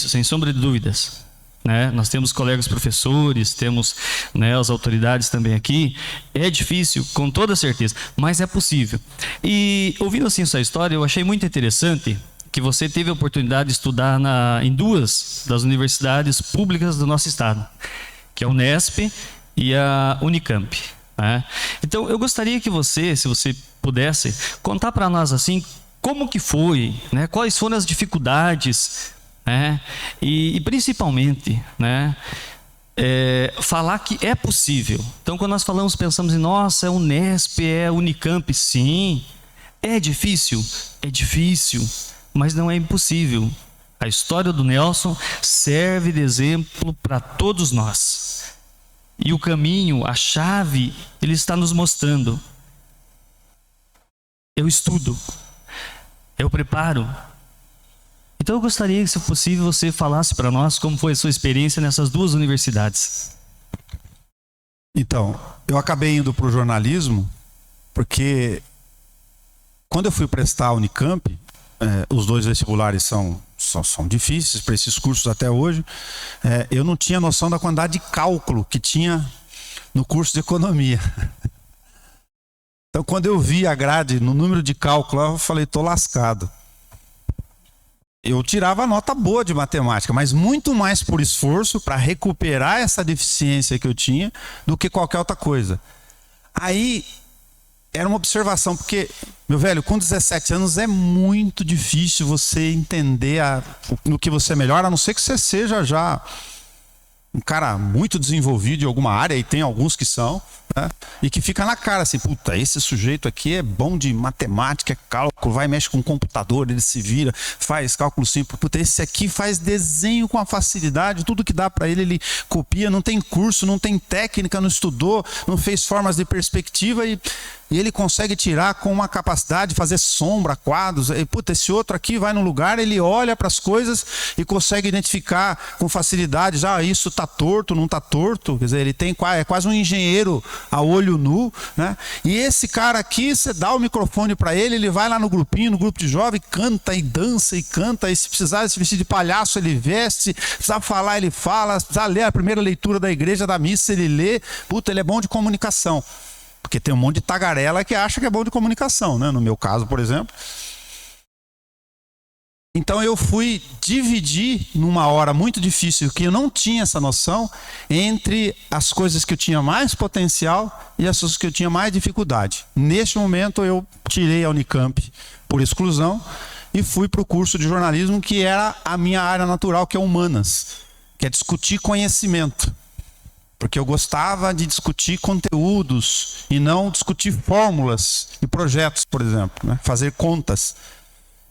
sem sombra de dúvidas, né? Nós temos colegas professores, temos, né, as autoridades também aqui. É difícil, com toda certeza, mas é possível. E ouvindo assim sua história, eu achei muito interessante que você teve a oportunidade de estudar em duas das universidades públicas do nosso estado, que é a Unesp e a Unicamp, né? Então, eu gostaria que você, se você pudesse, contar para nós assim, como que foi, né? Quais foram as dificuldades, né? E principalmente, né, falar que é possível. Então, quando nós falamos, pensamos em, nossa, é Unesp, é Unicamp. Sim, é difícil, mas não é impossível. A história do Nelson serve de exemplo para todos nós. E o caminho, a chave, ele está nos mostrando. Eu estudo, eu preparo. Então eu gostaria que, se possível, você falasse para nós como foi a sua experiência nessas duas universidades.
Então, eu acabei indo para o jornalismo porque quando eu fui prestar a Unicamp, os dois vestibulares são difíceis para esses cursos até hoje. Eu não tinha noção da quantidade de cálculo que tinha no curso de economia. Então, quando eu vi a grade no número de cálculo, eu falei, tô lascado. Eu tirava nota boa de matemática, mas muito mais por esforço para recuperar essa deficiência que eu tinha do que qualquer outra coisa. Aí era uma observação, porque, meu velho, com 17 anos é muito difícil você entender no que você é melhor, a não ser que você seja já um cara muito desenvolvido em alguma área, e tem alguns que são, né? E que fica na cara assim, puta, esse sujeito aqui é bom de matemática, é cálculo, vai, mexe com computador, ele se vira, faz cálculo simples, puta, esse aqui faz desenho com a facilidade, tudo que dá para ele copia, não tem curso, não tem técnica, não estudou, não fez formas de perspectiva e ele consegue tirar com uma capacidade de fazer sombra, quadros. E, puta, esse outro aqui vai no lugar, ele olha para as coisas e consegue identificar com facilidade, já isso está torto, não está torto. Quer dizer, ele é quase um engenheiro a olho nu, né? E esse cara aqui, você dá o microfone para ele vai lá no grupinho, no grupo de jovem, canta e dança e canta, e se precisar se vestir de palhaço, ele veste, se precisar falar, ele fala, se precisar ler a primeira leitura da igreja, da missa, ele lê. Puta, ele é bom de comunicação. Porque tem um monte de tagarela que acha que é bom de comunicação, né? No meu caso, por exemplo. Então eu fui dividir numa hora muito difícil, que eu não tinha essa noção, entre as coisas que eu tinha mais potencial e as coisas que eu tinha mais dificuldade. Neste momento eu tirei a Unicamp por exclusão e fui para o curso de jornalismo, que era a minha área natural, que é humanas, que é discutir conhecimento. Porque eu gostava de discutir conteúdos e não discutir fórmulas e projetos, por exemplo, né? Fazer contas.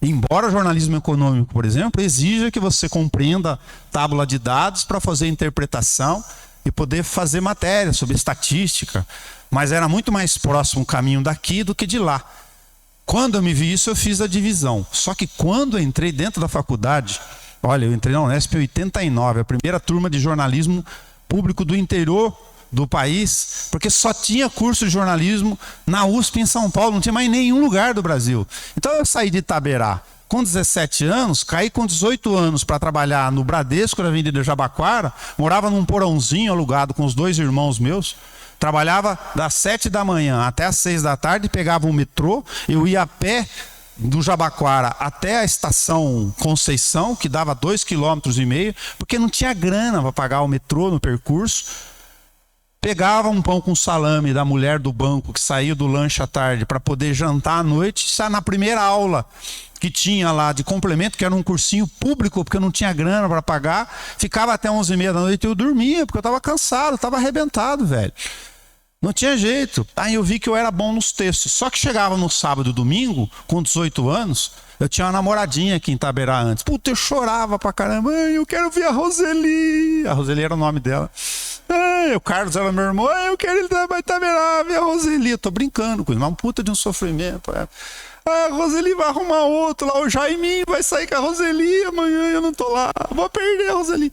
Embora o jornalismo econômico, por exemplo, exija que você compreenda tábula de dados para fazer interpretação e poder fazer matéria sobre estatística, mas era muito mais próximo o caminho daqui do que de lá. Quando eu me vi isso, eu fiz a divisão. Só que quando eu entrei dentro da faculdade, olha, eu entrei na Unesp em 89, a primeira turma de jornalismo público do interior do país, porque só tinha curso de jornalismo na USP em São Paulo, não tinha mais em nenhum lugar do Brasil. Então eu saí de Itaberá com 17 anos, caí com 18 anos para trabalhar no Bradesco, na Avenida Jabaquara, morava num porãozinho alugado com os dois irmãos meus, trabalhava das 7 da manhã até as 6 da tarde, pegava um metrô, eu ia a pé do Jabaquara até a estação Conceição, que dava 2,5 km, porque não tinha grana para pagar o metrô no percurso. Pegava um pão com salame da mulher do banco que saía do lanche à tarde para poder jantar à noite, na primeira aula que tinha lá de complemento, que era um cursinho público, porque eu não tinha grana para pagar, ficava até 11h30 da noite e eu dormia, porque eu estava cansado, estava arrebentado, velho. Não tinha jeito. Aí eu vi que eu era bom nos textos. Só que chegava no sábado e domingo, com 18 anos, eu tinha uma namoradinha aqui em Itaberá antes. Puta, eu chorava pra caramba. Mãe, eu quero ver a Roseli. A Roseli era o nome dela. Ai, o Carlos era meu irmão. Ai, eu quero ir pra Itaberá ver a Roseli. Eu tô brincando com ele, mas um puta de um sofrimento. A Roseli vai arrumar outro lá. O Jaiminho vai sair com a Roseli. Amanhã eu não tô lá. Vou perder a Roseli.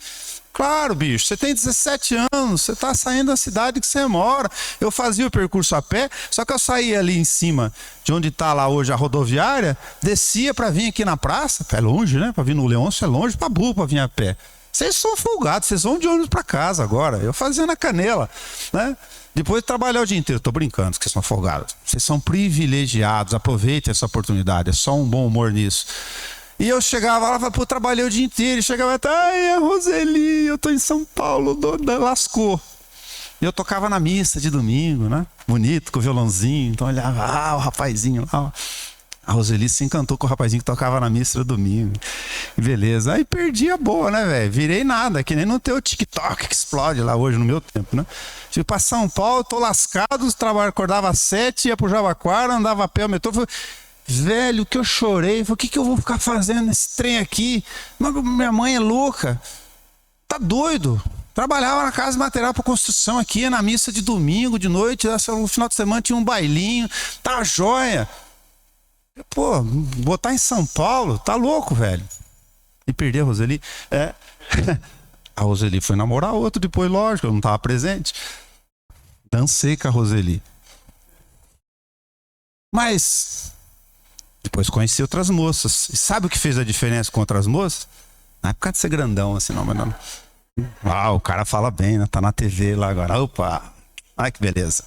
Claro, bicho, você tem 17 anos, você tá saindo da cidade que você mora. Eu fazia o percurso a pé, só que eu saía ali em cima de onde tá lá hoje a rodoviária, descia para vir aqui na praça, é longe, né? Para vir no Leôncio é longe, pra burro pra vir a pé. Vocês são folgados, vocês vão de ônibus para casa agora. Eu fazia na Canela, né? Depois de trabalhar o dia inteiro, tô brincando, que vocês são folgados. Vocês são privilegiados, aproveitem essa oportunidade, é só um bom humor nisso. E eu chegava lá e falava, pô, trabalhei o dia inteiro. E chegava até, ai, a Roseli, eu tô em São Paulo, lascou. E eu tocava na missa de domingo, né? Bonito, com o violãozinho. Então eu olhava, o rapazinho lá. A Roseli se encantou com o rapazinho que tocava na missa de domingo. Beleza. Aí perdi a boa, né, velho? Virei nada, que nem no teu TikTok que explode lá hoje, no meu tempo, né? Fui pra São Paulo, tô lascado, acordava às 7, ia pro Jabaquara, andava a pé ao metrô, velho, que eu chorei. Falei, o que eu vou ficar fazendo nesse trem aqui? Mas minha mãe é louca. Tá doido. Trabalhava na casa de material para construção aqui, ia na missa de domingo, de noite. No final de semana tinha um bailinho. Tá joia. Pô, botar em São Paulo, tá louco, velho. E perder a Roseli. A Roseli foi namorar outro depois, lógico, eu não tava presente. Dancei com a Roseli. Mas depois conheci outras moças. E sabe o que fez a diferença com outras moças? Na época de ser grandão, assim, não, mas não. Ah, o cara fala bem, né? Tá na TV lá agora. Opa! Ai, que beleza.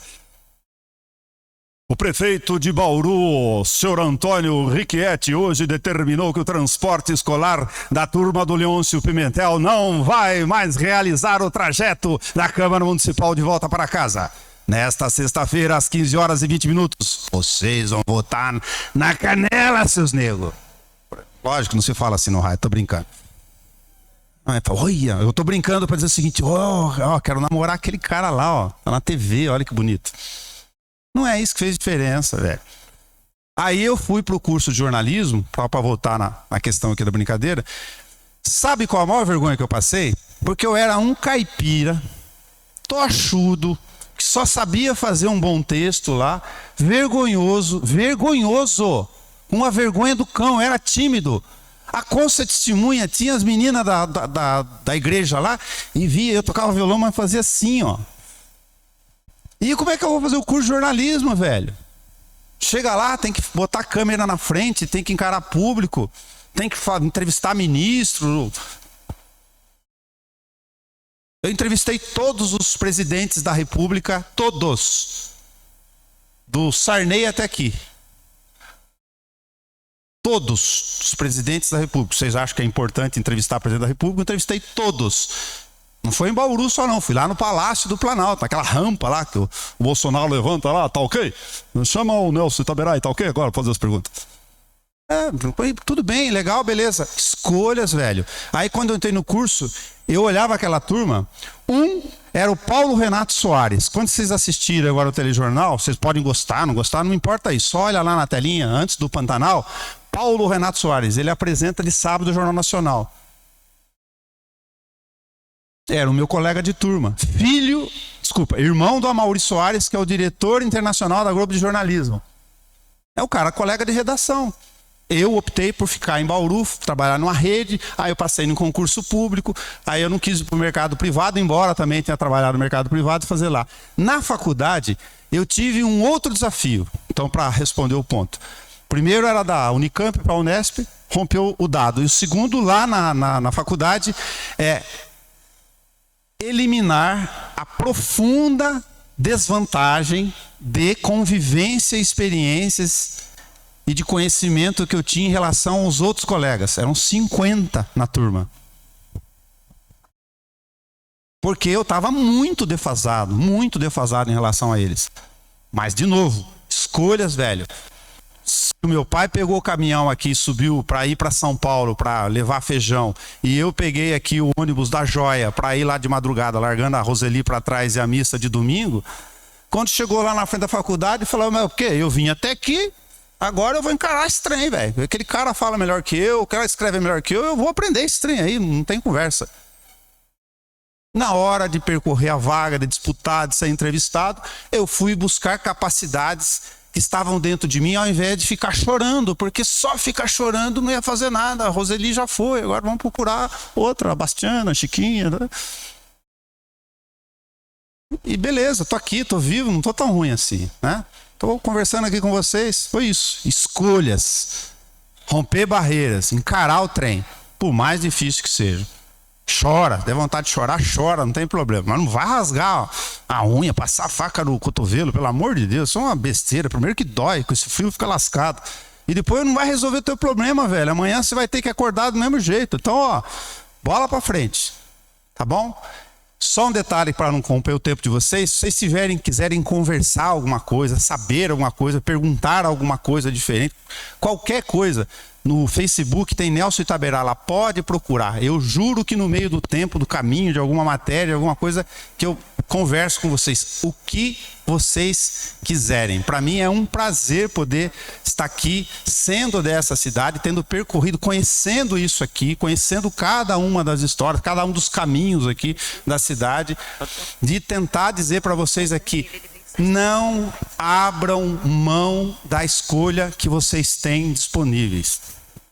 O prefeito de Bauru, senhor Antônio Riquietti, hoje determinou que o transporte escolar da turma do Leôncio Pimentel não vai mais realizar o trajeto da Câmara Municipal de volta para casa. Nesta sexta-feira, às 15 horas e 20 minutos, vocês vão votar na Canela, seus negros. Lógico, não se fala assim no rádio, tô brincando. Olha, eu tô brincando para dizer o seguinte, quero namorar aquele cara lá, ó, tá na TV, olha que bonito. Não é isso que fez diferença, velho. Aí eu fui pro curso de jornalismo, para voltar na questão aqui da brincadeira. Sabe qual a maior vergonha que eu passei? Porque eu era um caipira, tochudo, que só sabia fazer um bom texto lá, vergonhoso, uma vergonha do cão, era tímido. A Concha testemunha, tinha as meninas da igreja lá, e via, eu tocava violão, mas fazia assim, ó. E como é que eu vou fazer o curso de jornalismo, velho? Chega lá, tem que botar a câmera na frente, tem que encarar público, tem que entrevistar ministro. Eu entrevistei todos os presidentes da República, todos. Do Sarney até aqui. Todos os presidentes da República. Vocês acham que é importante entrevistar o presidente da República? Eu entrevistei todos. Não foi em Bauru só não, fui lá no Palácio do Planalto, naquela rampa lá que o Bolsonaro levanta lá, tá ok? Chama o Nelson Itaberá, tá ok agora pra fazer as perguntas. Tudo bem, legal, beleza. Escolhas, velho. Aí quando eu entrei no curso, eu olhava aquela turma, era o Paulo Renato Soares. Quando vocês assistirem agora o telejornal, vocês podem gostar, não importa isso. Só olha lá na telinha, antes do Pantanal, Paulo Renato Soares, ele apresenta de sábado o Jornal Nacional. Era o meu colega de turma. Irmão do Amaury Soares, que é o diretor internacional da Globo de Jornalismo. É o cara, colega de redação. Eu optei por ficar em Bauru, trabalhar numa rede, aí eu passei no concurso público, aí eu não quis ir para o mercado privado, embora também tenha trabalhado no mercado privado, fazer lá. Na faculdade, eu tive um outro desafio, então para responder o ponto. Primeiro era da Unicamp para a Unesp, rompeu o dado. E o segundo, lá na faculdade, é eliminar a profunda desvantagem de convivência e experiências e de conhecimento que eu tinha em relação aos outros colegas. Eram 50 na turma. Porque eu estava muito defasado em relação a eles. Mas, de novo, escolhas, velho. O meu pai pegou o caminhão aqui e subiu para ir para São Paulo para levar feijão, e eu peguei aqui o ônibus da Joia para ir lá de madrugada, largando a Roseli para trás e a missa de domingo. Quando chegou lá na frente da faculdade, falou, mas o quê? Eu vim até aqui, agora eu vou encarar esse trem, velho. Aquele cara fala melhor que eu, o cara escreve melhor que eu vou aprender esse trem aí, não tem conversa. Na hora de percorrer a vaga, de disputar, de ser entrevistado, eu fui buscar capacidades que estavam dentro de mim, ao invés de ficar chorando, porque só ficar chorando não ia fazer nada. A Roseli já foi, agora vamos procurar outra, a Bastiana, a Chiquinha, né? E beleza, tô aqui, tô vivo, não tô tão ruim assim, né? Tô conversando aqui com vocês, foi isso. Escolhas, romper barreiras, encarar o trem, por mais difícil que seja. Chora, der vontade de chorar, chora, não tem problema. Mas não vai rasgar a unha, passar a faca no cotovelo, pelo amor de Deus. Isso é uma besteira. Primeiro que dói, com esse frio fica lascado. E depois não vai resolver o teu problema, velho. Amanhã você vai ter que acordar do mesmo jeito. Então, ó, bola pra frente. Tá bom? Só um detalhe para não corromper o tempo de vocês. Se vocês quiserem conversar alguma coisa, saber alguma coisa, perguntar alguma coisa diferente, qualquer coisa, no Facebook tem Nelson Itaberá lá, pode procurar. Eu juro que no meio do tempo, do caminho, de alguma matéria, alguma coisa, que eu converso com vocês. O que vocês quiserem. Para mim é um prazer poder estar aqui, sendo dessa cidade, tendo percorrido, conhecendo isso aqui, conhecendo cada uma das histórias, cada um dos caminhos aqui da cidade, de tentar dizer para vocês aqui, não abram mão da escolha que vocês têm disponíveis.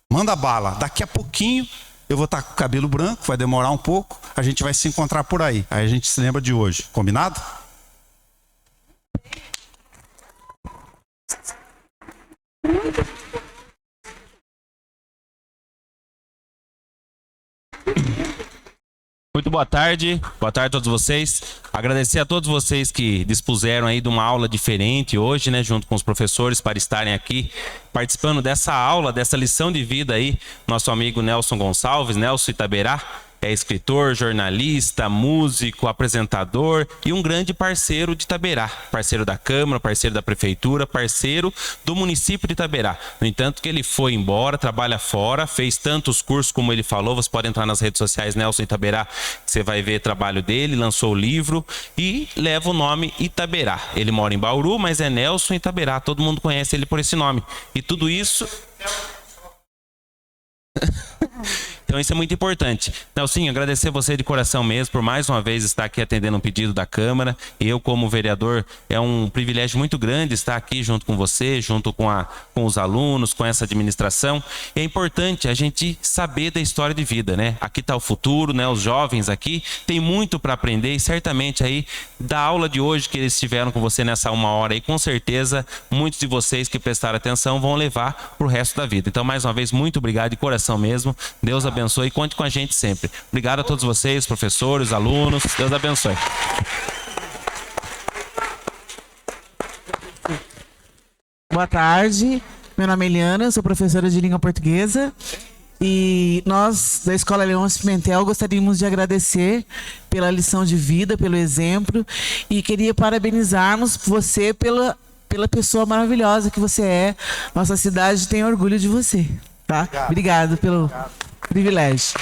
Manda bala. Daqui a pouquinho eu vou estar com o cabelo branco, vai demorar um pouco, a gente vai se encontrar por aí. Aí a gente se lembra de hoje. Combinado?
Muito boa tarde a todos vocês. Agradecer a todos vocês que dispuseram aí de uma aula diferente hoje, né, junto com os professores, para estarem aqui participando dessa aula, dessa lição de vida aí. Nosso amigo Nelson Gonçalves, Nelson Itaberá, é escritor, jornalista, músico, apresentador e um grande parceiro de Itaberá. Parceiro da Câmara, parceiro da Prefeitura, parceiro do município de Itaberá. No entanto que ele foi embora, trabalha fora, fez tantos cursos como ele falou. Você pode entrar nas redes sociais Nelson Itaberá, que você vai ver o trabalho dele, lançou o livro e leva o nome Itaberá. Ele mora em Bauru, mas é Nelson Itaberá, todo mundo conhece ele por esse nome. E tudo isso... Então isso é muito importante. Nelsinho, agradecer você de coração mesmo por mais uma vez estar aqui atendendo um pedido da Câmara. Eu, como vereador, é um privilégio muito grande estar aqui junto com você, junto com os alunos, com essa administração. E é importante a gente saber da história de vida, né? Aqui está o futuro, né? Os jovens aqui têm muito para aprender e certamente aí da aula de hoje que eles tiveram com você nessa 1 hora aí, com certeza muitos de vocês que prestaram atenção vão levar para o resto da vida. Então, mais uma vez, muito obrigado de coração mesmo. Deus abençoe e conte com a gente sempre. Obrigado a todos vocês, professores, alunos. Deus abençoe.
Boa tarde, meu nome é Eliana, sou professora de língua portuguesa e nós da Escola Leôncio Pimentel gostaríamos de agradecer pela lição de vida, pelo exemplo e queria parabenizarmos você pela pessoa maravilhosa que você é. Nossa cidade tem orgulho de você, tá? Obrigado pelo privilégio.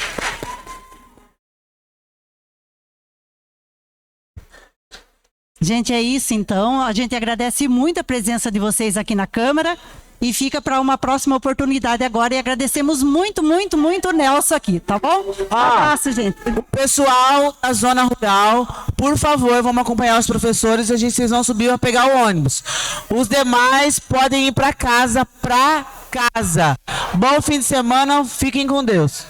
Gente, é isso então. A gente agradece muito a presença de vocês aqui na Câmara e fica para uma próxima oportunidade agora. E agradecemos muito, muito, muito o Nelson aqui, tá bom? Um abraço, gente.
O pessoal da zona rural, por favor, vamos acompanhar os professores e vocês vão subir para pegar o ônibus. Os demais podem ir para casa, Bom fim de semana, fiquem com Deus.